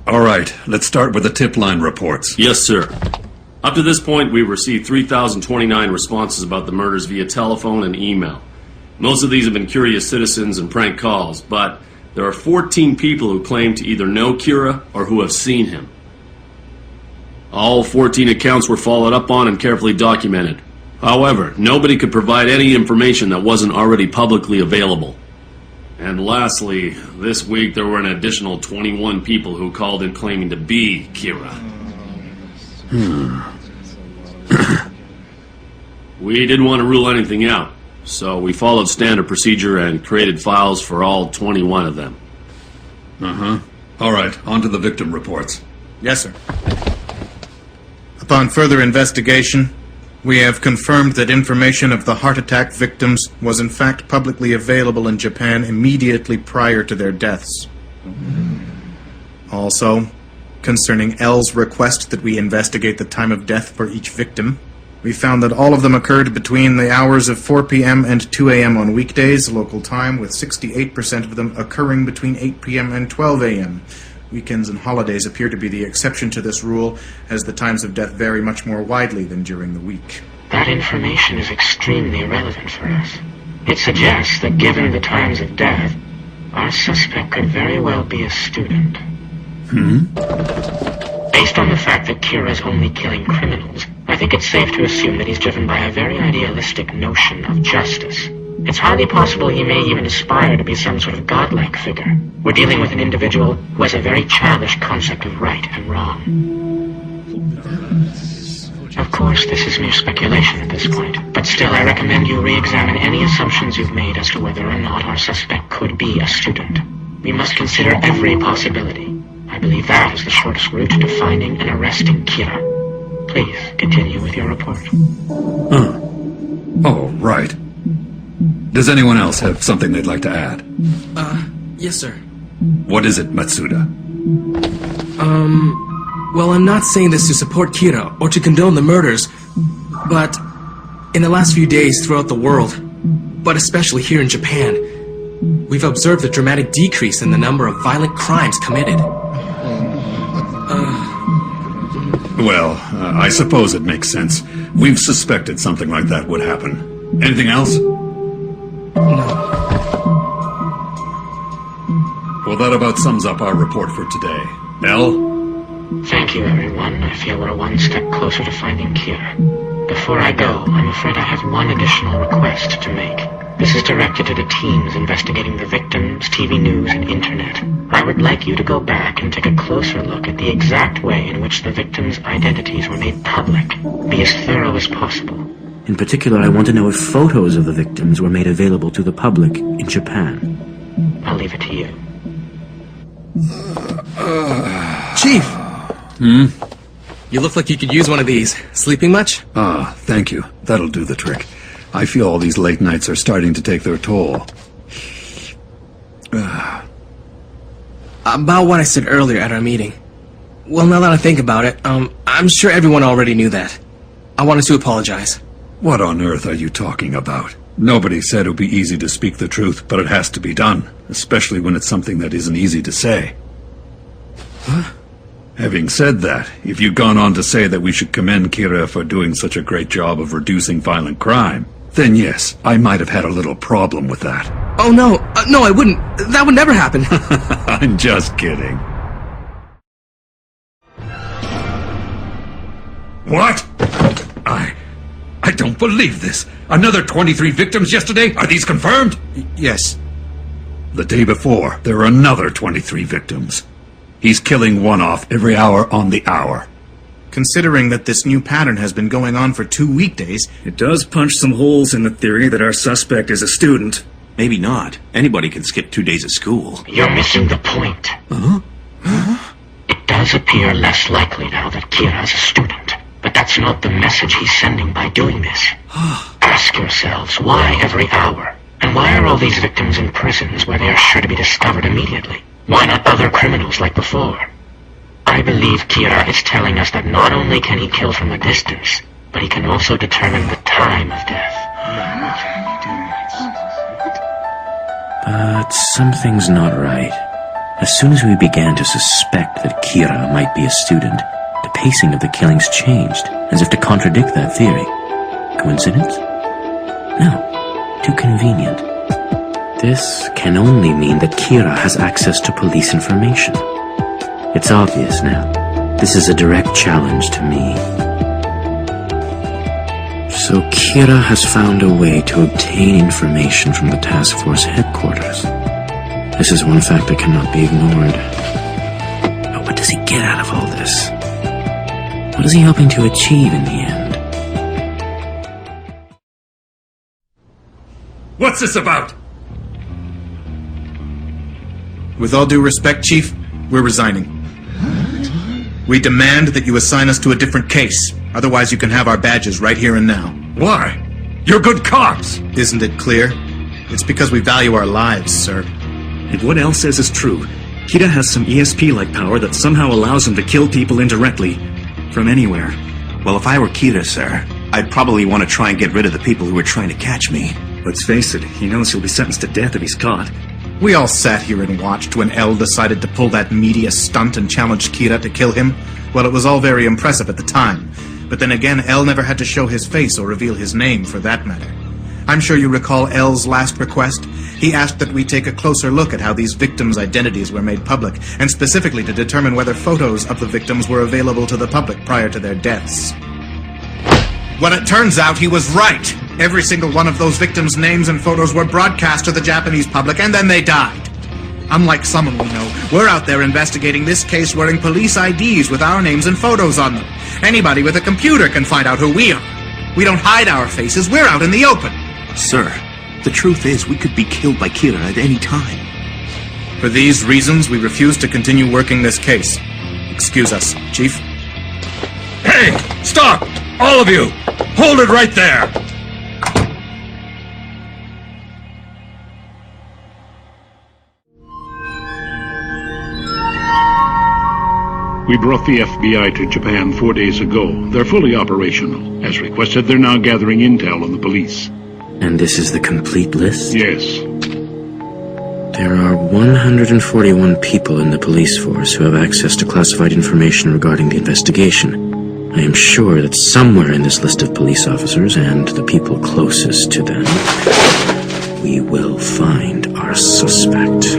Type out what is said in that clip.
All right, let's start with the tip line reports. Yes, sir. Up to this point, we've received 3,029 responses about the murders via telephone and email. Most of these have been curious citizens and prank calls, but there are 14 people who claim to either know Kira or who have seen him. All 14 accounts were followed up on and carefully documented. However, nobody could provide any information that wasn't already publicly available. And lastly, this week there were an additional 21 people who called in claiming to be Kira. We didn't want to rule anything out, so we followed standard procedure and created files for all 21 of them. All right, on to the victim reports. Yes, sir. Upon further investigation, we have confirmed that information of the heart attack victims was in fact publicly available in Japan immediately prior to their deaths. Also, concerning L's request that we investigate the time of death for each victim, we found that all of them occurred between the hours of 4 p.m. and 2 a.m. on weekdays, local time, with 68% of them occurring between 8 p.m. and 12 a.m. Weekends and holidays appear to be the exception to this rule, as the times of death vary much more widely than during the week. That information is extremely relevant for us. It suggests that given the times of death, our suspect could very well be a student. Based on the fact that Kira's only killing criminals, I think it's safe to assume that he's driven by a very idealistic notion of justice. It's highly possible he may even aspire to be some sort of godlike figure. We're dealing with an individual who has a very childish concept of right and wrong. Of course, this is mere speculation at this point, but still I recommend you re-examine any assumptions you've made as to whether or not our suspect could be a student. We must consider every possibility. I believe that is the shortest route to finding and arresting Kira. Please, continue with your report. Oh, right. Does anyone else have something they'd like to add? Yes, sir. What is it, Matsuda? Well, I'm not saying this to support Kira or to condone the murders, but in the last few days throughout the world, but especially here in Japan, we've observed a dramatic decrease in the number of violent crimes committed. Well, I suppose it makes sense. We've suspected something like that would happen. Anything else? No. Well, that about sums up our report for today. L? Thank you, everyone. I feel we're one step closer to finding Kira. Before I go, I'm afraid I have one additional request to make. This is directed to the teams investigating the victims, TV news, and internet. I would like you to go back and take a closer look at the exact way in which the victims' identities were made public. Be as thorough as possible. In particular, I want to know if photos of the victims were made available to the public in Japan. I'll leave it to you. Chief! You look like you could use one of these. Sleeping much? Thank you. That'll do the trick. I feel all these late nights are starting to take their toll. About what I said earlier at our meeting. Well, now that I think about it, I'm sure everyone already knew that. I wanted to apologize. What on earth are you talking about? Nobody said it would be easy to speak the truth, but it has to be done, especially when it's something that isn't easy to say. Huh? Having said that, if you'd gone on to say that we should commend Kira for doing such a great job of reducing violent crime, then yes, I might have had a little problem with that. Oh no, no I wouldn't. That would never happen. I'm just kidding. What? I don't believe this. Another 23 victims yesterday? Are these confirmed? Yes. The day before, there were another 23 victims. He's killing one off every hour on the hour. Considering that this new pattern has been going on for 2 weekdays... It does punch some holes in the theory that our suspect is a student. Maybe not. Anybody can skip 2 days of school. You're missing the point. It does appear less likely now that Kira's a student. But that's not the message he's sending by doing this. Ask yourselves, why every hour? And why are all these victims in prisons where they are sure to be discovered immediately? Why not other criminals like before? I believe Kira is telling us that not only can he kill from a distance, but he can also determine the time of death. But something's not right. As soon as we began to suspect that Kira might be a student, the pacing of the killings changed, as if to contradict that theory. Coincidence? No. Too convenient. This can only mean that Kira has access to police information. It's obvious now. This is a direct challenge to me. So Kira has found a way to obtain information from the task force headquarters. This is one fact that cannot be ignored. But what does he get out of all this? What is he hoping to achieve in the end? What's this about? With all due respect, Chief, we're resigning. We demand that you assign us to a different case. Otherwise, you can have our badges right here and now. Why? You're good cops! Isn't it clear? It's because we value our lives, sir. If what Elle says is true, Kira has some ESP-like power that somehow allows him to kill people indirectly, from anywhere. Well, if I were Kira, sir, I'd probably want to try and get rid of the people who were trying to catch me. Let's face it, he knows he'll be sentenced to death if he's caught. We all sat here and watched when Elle decided to pull that media stunt and challenged Kira to kill him. Well, it was all very impressive at the time. But then again, Elle never had to show his face or reveal his name, for that matter. I'm sure you recall Elle's last request. He asked that we take a closer look at how these victims' identities were made public, and specifically to determine whether photos of the victims were available to the public prior to their deaths. Well, it turns out he was right. Every single one of those victims' names and photos were broadcast to the Japanese public, and then they died. Unlike someone we know, we're out there investigating this case wearing police IDs with our names and photos on them. Anybody with a computer can find out who we are. We don't hide our faces, we're out in the open. Sir, the truth is we could be killed by Kira at any time. For these reasons, we refuse to continue working this case. Excuse us, Chief. Hey! Stop! All of you! Hold it right there! We brought the FBI to Japan 4 days ago. They're fully operational. As requested, they're now gathering intel on the police. And this is the complete list? Yes. There are 141 people in the police force who have access to classified information regarding the investigation. I am sure that somewhere in this list of police officers and the people closest to them, we will find our suspect.